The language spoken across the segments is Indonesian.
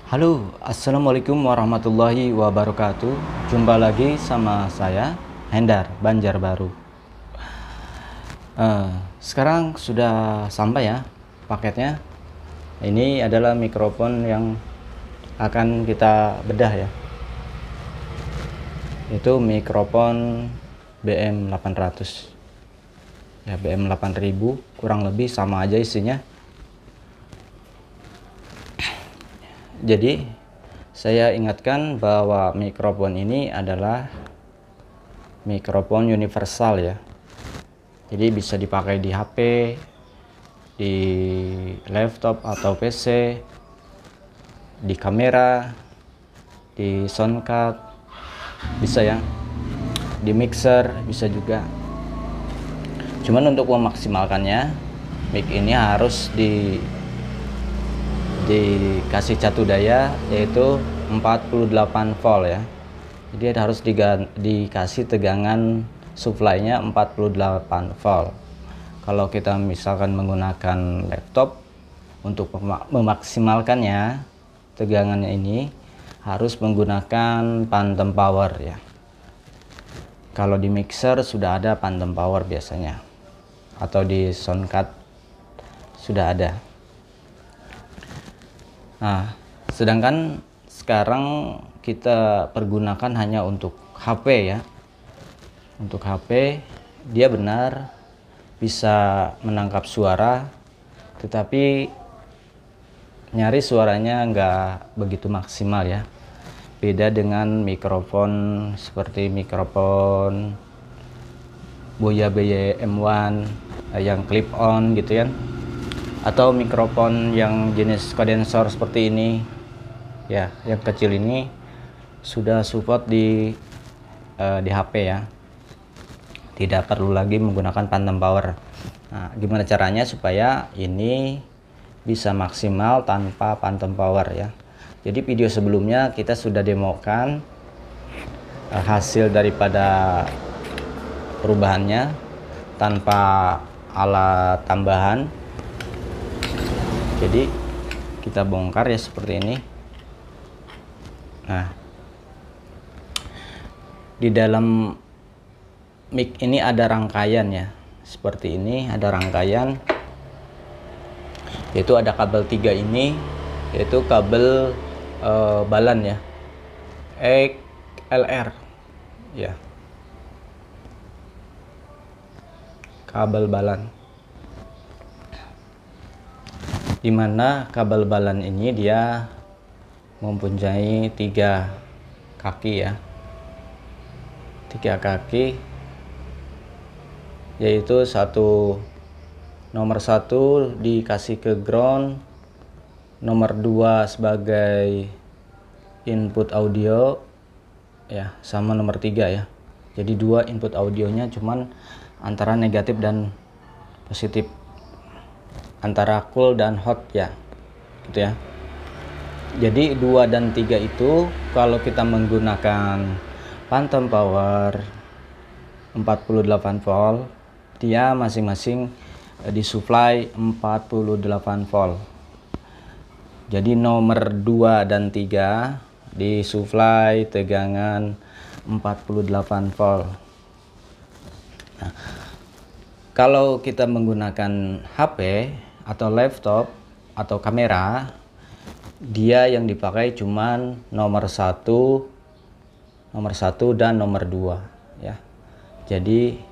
Halo, assalamualaikum warahmatullahi wabarakatuh. Jumpa lagi sama saya, Hendar Banjarbaru. Sekarang sudah sampai ya paketnya. Ini adalah mikrofon yang akan kita bedah ya. Itu mikrofon BM800. Ya, BM8000 kurang lebih sama aja isinya. Jadi saya ingatkan bahwa mikrofon ini adalah mikrofon universal ya. Jadi bisa dipakai di HP, di laptop atau PC, di kamera, di soundcard, bisa ya. Di mixer bisa juga. Cuman untuk memaksimalkannya, mic ini harus dikasih catu daya yaitu 48 volt ya. Jadi harus dikasih tegangan supply-nya 48 volt. Kalau kita misalkan menggunakan laptop, untuk memaksimalkannya tegangannya ini harus menggunakan phantom power ya. Kalau di mixer sudah ada phantom power biasanya, atau di soundcard sudah ada. Nah, sedangkan sekarang kita pergunakan hanya untuk HP ya. Untuk HP dia benar bisa menangkap suara, tetapi nyaris suaranya nggak begitu maksimal ya. Beda dengan mikrofon seperti mikrofon Boya BM1 yang clip on gitu ya. Atau mikrofon yang jenis kondensor seperti ini ya, yang kecil ini sudah support di HP ya, tidak perlu lagi menggunakan phantom power. Nah, gimana caranya supaya ini bisa maksimal tanpa phantom power ya? Jadi video sebelumnya kita sudah demokan hasil daripada perubahannya tanpa alat tambahan. Jadi kita bongkar ya seperti ini. Nah, di dalam mic ini ada rangkaian ya, seperti ini ada rangkaian, yaitu ada kabel 3 ini, yaitu kabel balan ya, XLR ya, kabel balan. Dimana kabel balan ini dia mempunyai 3 kaki ya, 3 kaki, yaitu nomor 1 dikasih ke ground, nomor 2 sebagai input audio ya, sama nomor 3 ya. Jadi 2 input audionya cuman antara negatif dan positif, antara cool dan hot ya, gitu ya. Jadi 2 dan 3 itu kalau kita menggunakan phantom power 48 volt, dia masing-masing disuplai 48 volt. Jadi nomor 2 dan 3 disuplai tegangan 48 volt. Nah, kalau kita menggunakan HP atau laptop atau kamera, dia yang dipakai cuman nomor 1 dan nomor 2 ya. Jadi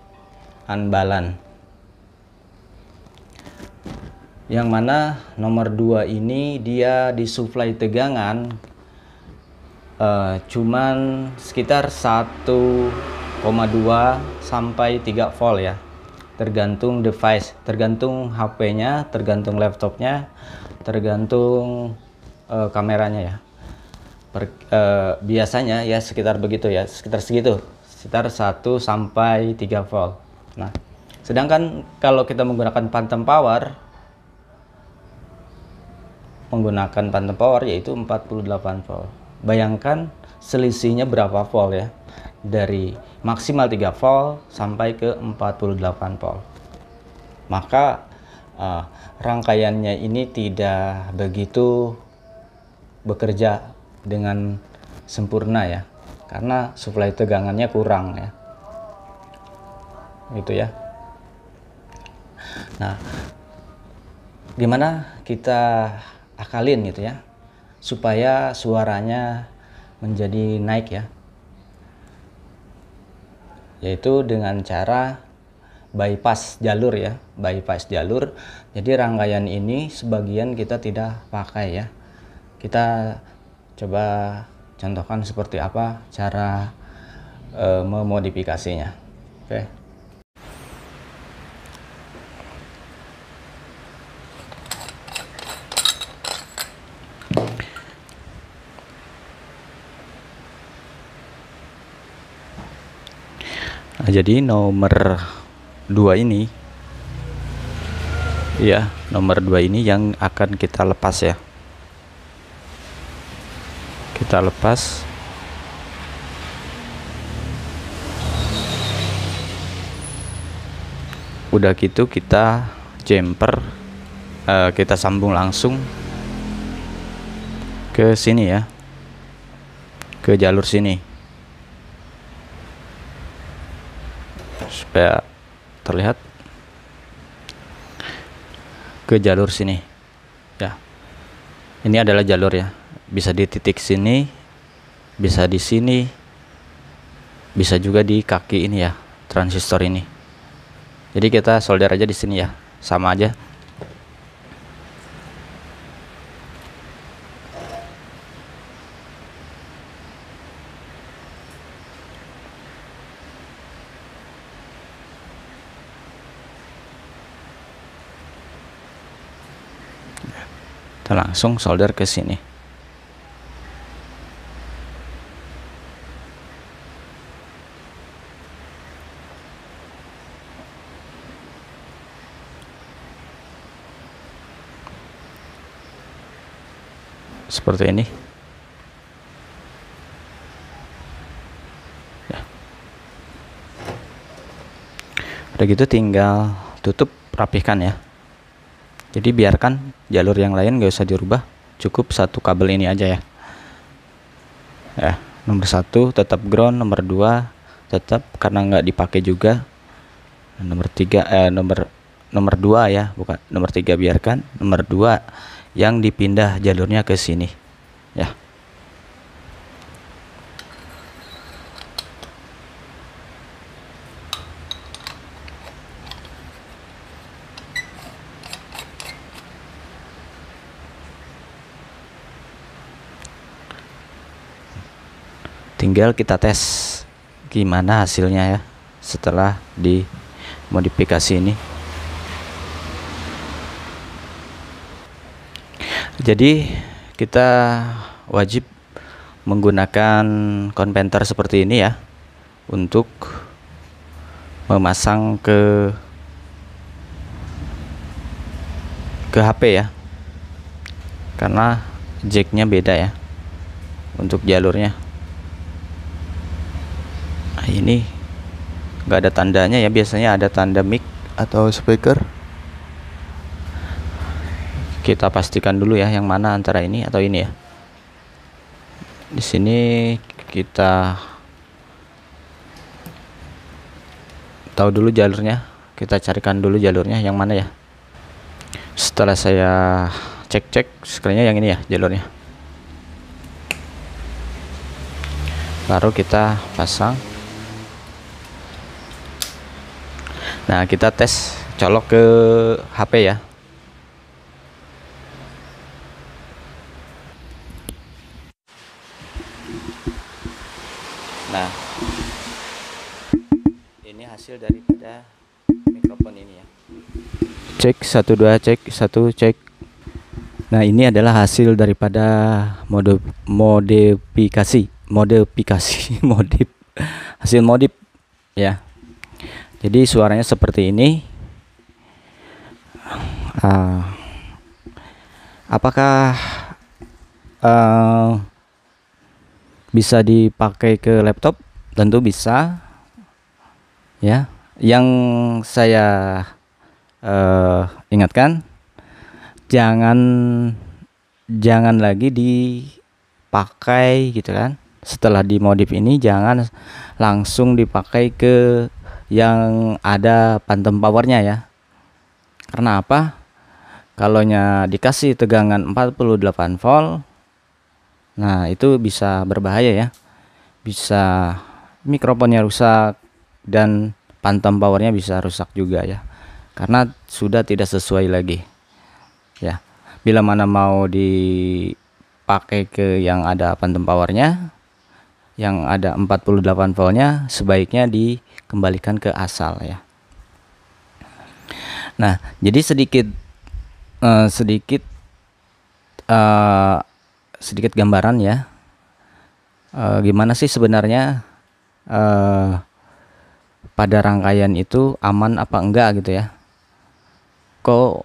unbalance. Yang mana nomor 2 ini dia disuplai tegangan cuman sekitar 1,2 sampai 3 volt ya. Tergantung device, tergantung HP-nya, tergantung laptopnya, tergantung kameranya ya. Biasanya ya sekitar begitu ya, sekitar segitu, sekitar 1 sampai 3 volt. Nah, sedangkan kalau kita menggunakan phantom power yaitu 48 volt. Bayangkan selisihnya berapa volt ya, dari maksimal 3 volt sampai ke 48 volt. Maka rangkaiannya ini tidak begitu bekerja dengan sempurna ya, karena suplai tegangannya kurang ya, gitu ya. Nah, gimana kita akalin gitu ya supaya suaranya menjadi naik ya, yaitu dengan cara bypass jalur ya, bypass jalur. Jadi rangkaian ini sebagian kita tidak pakai ya. Kita coba contohkan seperti apa cara memodifikasinya. Oke. Nah, jadi nomor 2 ini ya, nomor 2 ini yang akan kita lepas ya. Kita lepas. Udah gitu kita jumper, kita sambung langsung ke sini ya, ke jalur sini supaya terlihat, ke jalur sini ya. Ini adalah jalur ya, bisa di titik sini, bisa di sini, bisa juga di kaki ini ya, transistor ini. Jadi kita solder aja di sini ya, sama aja. Kita langsung solder ke sini. Seperti ini ya. Udah gitu tinggal tutup, rapihkan ya. Jadi biarkan jalur yang lain gak usah dirubah, cukup satu kabel ini aja ya. Ya, nomor 1 tetap ground, nomor 2 tetap karena nggak dipakai juga. Nomor 3 nomor 2 ya, bukan nomor 3 biarkan, nomor 2 yang dipindah jalurnya ke sini ya. Tinggal kita tes gimana hasilnya ya setelah dimodifikasi ini. Jadi kita wajib menggunakan konverter seperti ini ya untuk memasang ke HP ya, karena jacknya beda ya untuk jalurnya. Nah, ini nggak ada tandanya ya, biasanya ada tanda mic atau speaker. Kita pastikan dulu ya yang mana antara ini atau ini ya. Di sini kita tahu dulu jalurnya, kita carikan dulu jalurnya yang mana ya. Setelah saya cek sekalinya yang ini ya jalurnya, baru kita pasang. Nah, kita tes colok ke HP ya. Nah, ini hasil daripada mikrofon ini ya. Cek 1 2, cek 1, cek. Nah, ini adalah hasil daripada modifikasi hasil modif ya. Jadi suaranya seperti ini. Apakah bisa dipakai ke laptop? Tentu bisa ya. Yang saya ingatkan, jangan jangan lagi dipakai gitu kan. Setelah dimodif ini jangan langsung dipakai ke yang ada phantom powernya ya. Karena apa? Kalaunya dikasih tegangan 48 volt, nah itu bisa berbahaya ya. Bisa mikrofonnya rusak dan phantom powernya bisa rusak juga ya. Karena sudah tidak sesuai lagi ya. Bila mana mau dipakai ke yang ada phantom powernya, yang ada 48 voltnya, sebaiknya dikembalikan ke asal ya. Nah, jadi sedikit gambaran ya, gimana sih sebenarnya pada rangkaian itu aman apa enggak gitu ya. Kok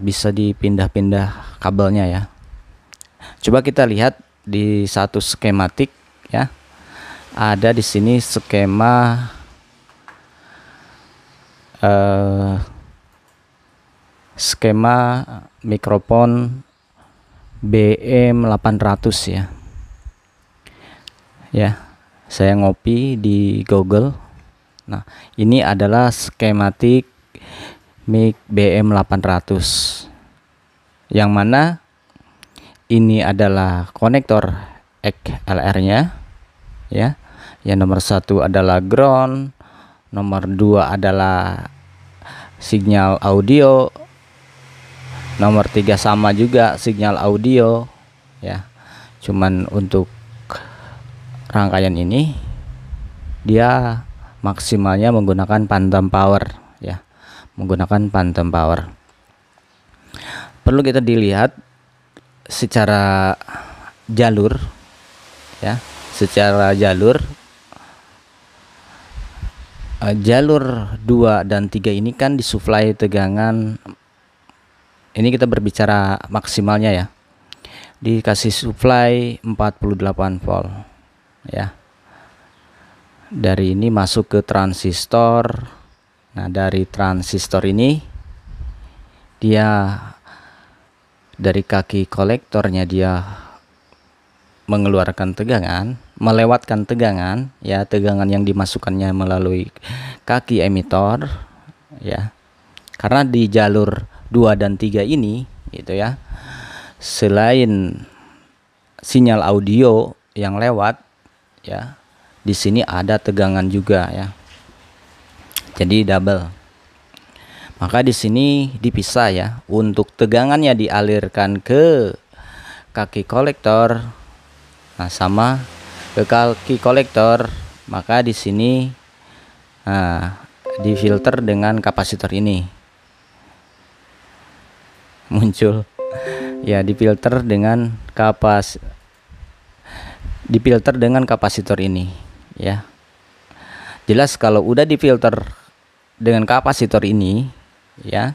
bisa dipindah-pindah kabelnya ya. Coba kita lihat di satu skematik ya. Ada di sini skema mikrofon BM800 ya. Ya, saya ngopi di Google. Nah, ini adalah skematik mic BM800 yang mana ini adalah konektor XLR-nya ya. Yang nomor 1 adalah ground, nomor 2 adalah sinyal audio, nomor 3 sama juga sinyal audio ya. Cuman untuk rangkaian ini dia maksimalnya menggunakan phantom power ya, menggunakan phantom power. Perlu kita dilihat secara jalur ya, secara jalur 2 dan 3 ini kan disuplai tegangan, ini kita berbicara maksimalnya ya, dikasih suplai 48 volt ya. Dari ini masuk ke transistor. Nah, dari transistor ini dia dari kaki kolektornya dia mengeluarkan tegangan, melewatkan tegangan ya, tegangan yang dimasukkannya melalui kaki emitor ya. Karena di jalur 2 dan 3 ini gitu ya, selain sinyal audio yang lewat ya, di sini ada tegangan juga ya. Jadi double. Maka di sini dipisah ya. Untuk tegangannya dialirkan ke kaki kolektor, nah sama ke kaki kolektor, maka di sini difilter dengan kapasitor ini. Muncul ya, difilter dengan kapasitor ini ya. Jelas kalau udah difilter dengan kapasitor ini ya,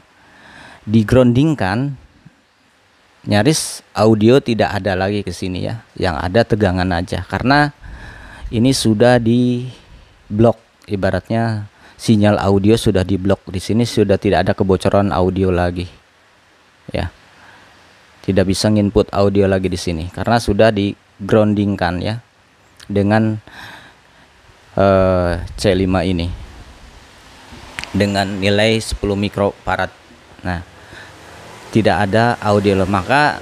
digroundingkan, nyaris audio tidak ada lagi ke sini ya, yang ada tegangan aja, karena ini sudah di blok, ibaratnya sinyal audio sudah di blok. Di sini sudah tidak ada kebocoran audio lagi ya, tidak bisa nginput audio lagi di sini karena sudah di groundingkan ya dengan C5 ini dengan nilai 10 mikrofarad. Nah, tidak ada audio. Maka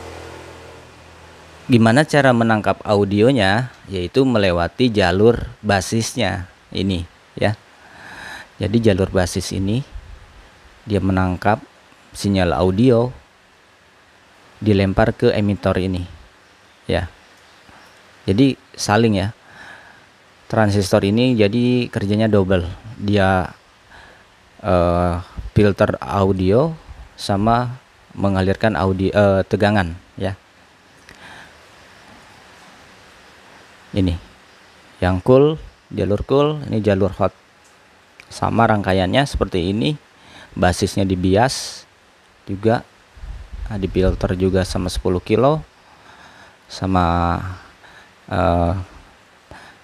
gimana cara menangkap audionya? Yaitu melewati jalur basisnya ini ya. Jadi jalur basis ini dia menangkap sinyal audio, dilempar ke emitor ini ya. Jadi saling ya, transistor ini jadi kerjanya double, dia filter audio sama mengalirkan audio tegangan ya. Ini yang cool, jalur cool, ini jalur hot, sama rangkaiannya seperti ini. Basisnya dibias juga, di filter juga sama 10 kilo, sama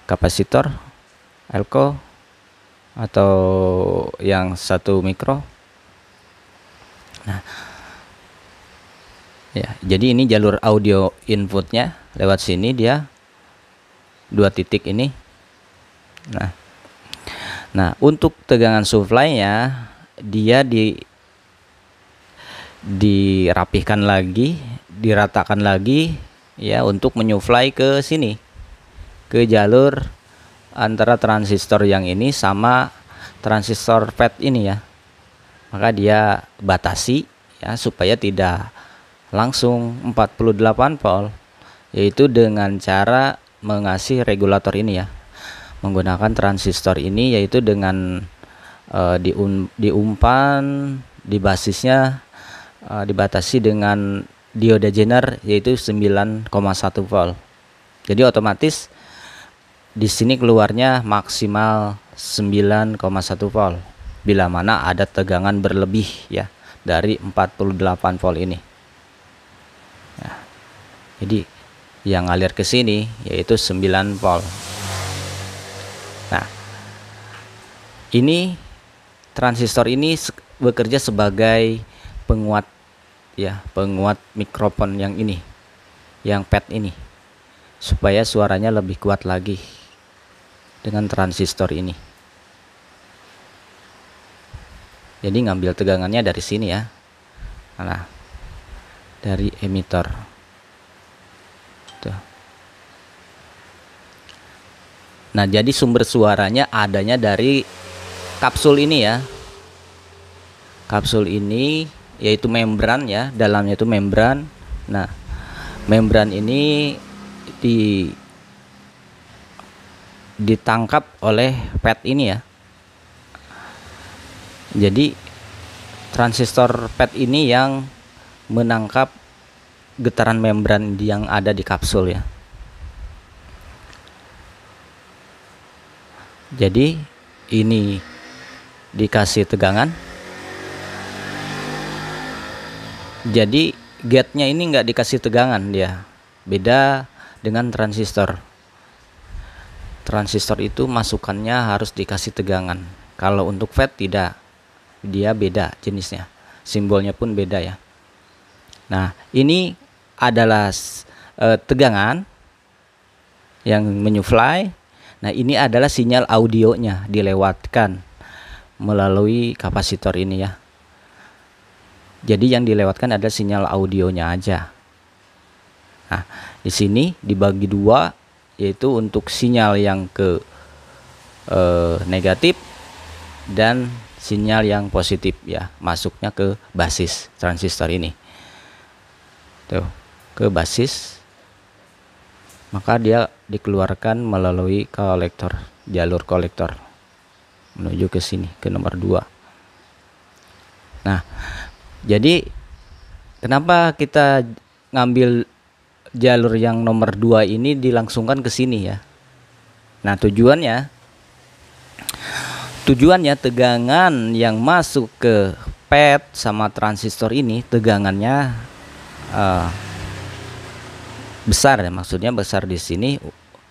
kapasitor elko atau yang 1 mikro. Nah, Ya, jadi ini jalur audio inputnya lewat sini, dia 2 titik ini. Nah, untuk tegangan supply-nya dia dirapihkan lagi, diratakan lagi ya, untuk menyuplai ke sini, ke jalur antara transistor yang ini sama transistor FET ini ya. Maka dia batasi ya, supaya tidak langsung 48 volt, yaitu dengan cara mengasih regulator ini ya, menggunakan transistor ini, yaitu dengan diumpan di basisnya dibatasi dengan dioda Zener, yaitu 9,1 volt. Jadi otomatis di sini keluarnya maksimal 9,1 volt bila mana ada tegangan berlebih ya dari 48 volt ini. Nah, jadi yang ngalir ke sini yaitu 9 volt. Nah, ini transistor ini bekerja sebagai penguat ya, penguat mikrofon yang ini, yang PET ini, supaya suaranya lebih kuat lagi dengan transistor ini. Jadi ngambil tegangannya dari sini ya, nah, dari emitter tuh. Nah, jadi sumber suaranya adanya dari kapsul ini ya, kapsul ini yaitu membran ya, dalamnya itu membran. Nah, membran ini ditangkap oleh PET ini ya. Jadi transistor PET ini yang menangkap getaran membran yang ada di kapsul ya. Jadi ini dikasih tegangan. Jadi gate-nya ini nggak dikasih tegangan dia. Beda dengan transistor. Transistor itu masukannya harus dikasih tegangan. Kalau untuk FET tidak. Dia beda jenisnya. Simbolnya pun beda ya. Nah, ini adalah tegangan yang menyuplai. Nah, ini adalah sinyal audionya dilewatkan melalui kapasitor ini ya. Jadi yang dilewatkan adalah sinyal audionya aja. Nah, di sini dibagi dua, yaitu untuk sinyal yang ke negatif dan sinyal yang positif ya, masuknya ke basis transistor ini. Tuh, ke basis. Maka dia dikeluarkan melalui kolektor, jalur kolektor menuju ke sini, ke nomor 2. Nah, jadi kenapa kita ngambil jalur yang nomor 2 ini dilangsungkan ke sini ya. Nah, tujuannya tegangan yang masuk ke PET sama transistor ini tegangannya besar ya, maksudnya besar di sini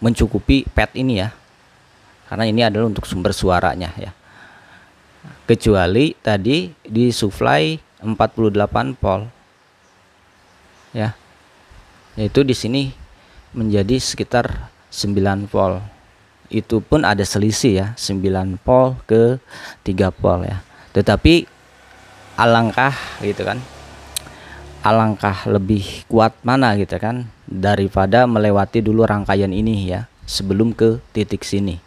mencukupi PET ini ya, karena ini adalah untuk sumber suaranya ya. Kecuali tadi disuplai 48 volt ya, yaitu di sini menjadi sekitar 9 volt. Itu pun ada selisih ya, 9 volt ke 3 volt ya. Tetapi alangkah gitu kan, alangkah lebih kuat mana gitu kan, daripada melewati dulu rangkaian ini ya, sebelum ke titik sini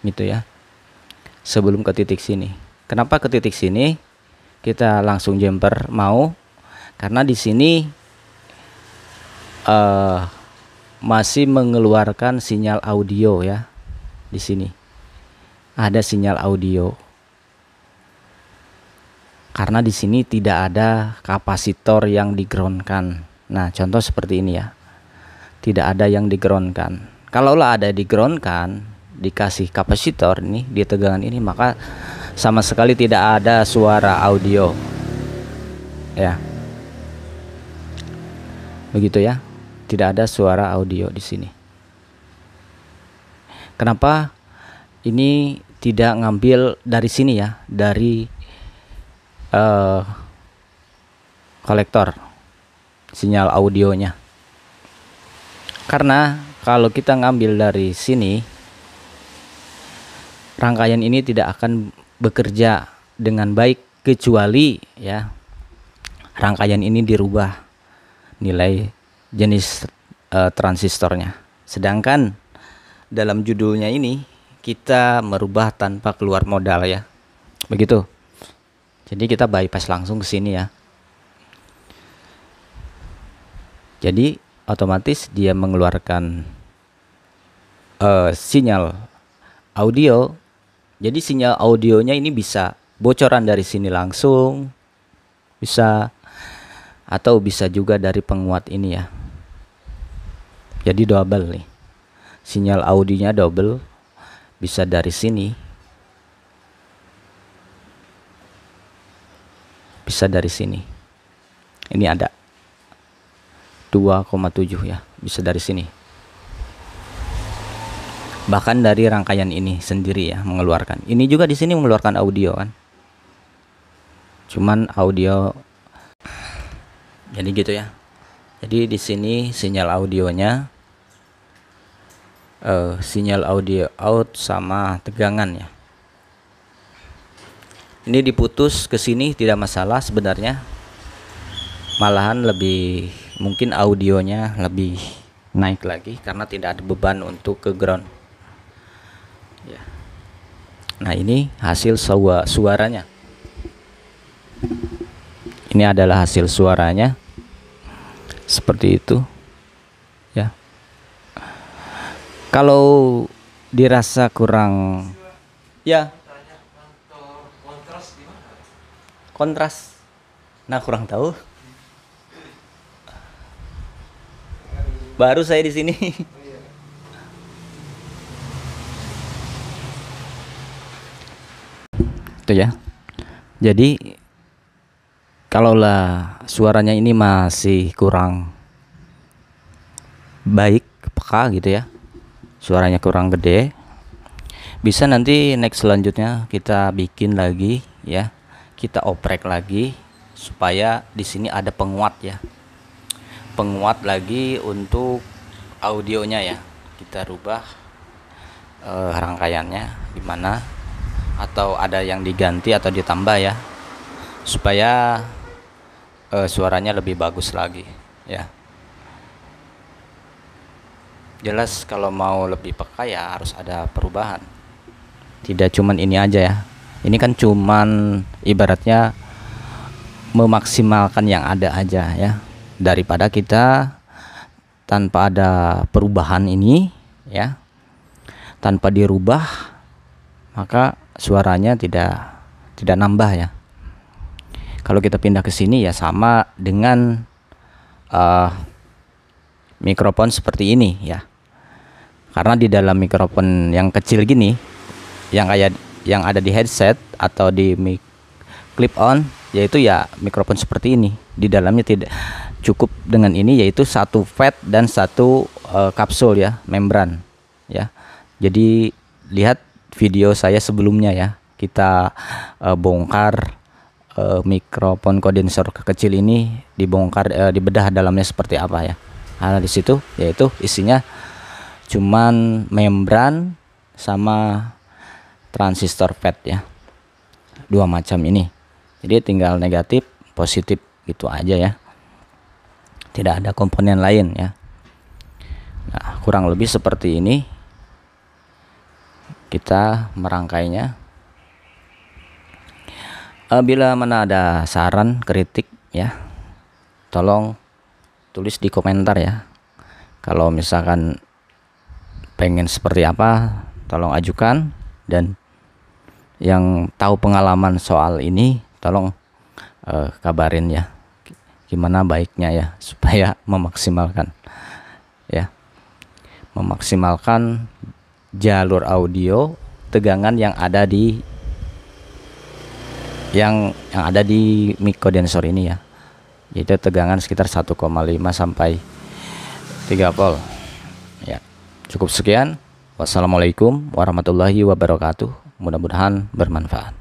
gitu ya, sebelum ke titik sini. Kenapa ke titik sini kita langsung jumper mau? Karena di sini masih mengeluarkan sinyal audio ya. Di sini ada sinyal audio. Karena di sini tidak ada kapasitor yang digroundkan. Nah, contoh seperti ini ya. Tidak ada yang digroundkan. Kalaulah ada digroundkan, dikasih kapasitor ini di tegangan ini, maka sama sekali tidak ada suara audio. Ya. Begitu ya. Tidak ada suara audio di sini. Kenapa ini tidak ngambil dari sini ya, dari kolektor sinyal audionya. Karena kalau kita ngambil dari sini, rangkaian ini tidak akan bekerja dengan baik kecuali ya rangkaian ini dirubah nilai jenis transistornya. Sedangkan dalam judulnya ini kita merubah tanpa keluar modal ya. Begitu. Jadi kita bypass langsung ke sini ya. Jadi otomatis dia mengeluarkan sinyal audio. Jadi sinyal audionya ini bisa bocoran dari sini langsung, bisa, atau bisa juga dari penguat ini ya. Jadi double nih. Sinyal audionya double, bisa dari sini, bisa dari sini. Ini ada 2,7 ya, bisa dari sini. Bahkan dari rangkaian ini sendiri ya mengeluarkan. Ini juga di sini mengeluarkan audio kan. Cuman audio. Jadi gitu ya. Jadi di sini sinyal audionya sinyal audio out sama tegangan ya. Ini diputus ke sini tidak masalah sebenarnya. Malahan lebih mungkin audionya lebih naik lagi karena tidak ada beban untuk ke ground. Ya. Nah, ini hasil suaranya. Ini adalah hasil suaranya. Seperti itu. Ya. Kalau dirasa kurang ya kontras. Nah, kurang tahu. Baru saya di sini. Itu ya. Jadi kalaulah suaranya ini masih kurang baik, peka gitu ya. Suaranya kurang gede. Bisa nanti next selanjutnya kita bikin lagi ya. Kita oprek lagi supaya di sini ada penguat ya. Penguat lagi untuk audionya ya. Kita rubah rangkaiannya gimana, atau ada yang diganti atau ditambah ya, supaya suaranya lebih bagus lagi ya. Jelas kalau mau lebih peka ya harus ada perubahan. Tidak cuman ini aja ya. Ini kan cuman ibaratnya memaksimalkan yang ada aja ya. Daripada kita tanpa ada perubahan ini ya, tanpa dirubah, maka suaranya tidak nambah ya. Kalau kita pindah ke sini ya sama dengan mikrofon seperti ini ya. Karena di dalam mikrofon yang kecil gini, yang ada di headset atau di mic clip on, yaitu ya mikrofon seperti ini. Di dalamnya tidak cukup dengan ini, yaitu satu FET dan satu kapsul ya, membran ya. Jadi lihat video saya sebelumnya ya, kita bongkar mikrofon kondensor kecil ini, dibongkar, dibedah dalamnya seperti apa ya. Nah, di situ yaitu isinya cuman membran sama transistor FET ya, dua macam ini. Jadi tinggal negatif positif gitu aja ya, tidak ada komponen lain ya. Nah, kurang lebih seperti ini kita merangkainya. Bila mana ada saran kritik ya, tolong tulis di komentar ya. Kalau misalkan pengen seperti apa, tolong ajukan. Dan yang tahu pengalaman soal ini tolong kabarin ya, gimana baiknya ya, supaya memaksimalkan ya, memaksimalkan jalur audio tegangan yang ada di yang ada di mic kondensor ini ya, yaitu tegangan sekitar 1,5 sampai 3 volt ya. Cukup sekian. Wassalamualaikum warahmatullahi wabarakatuh. Mudah-mudahan bermanfaat.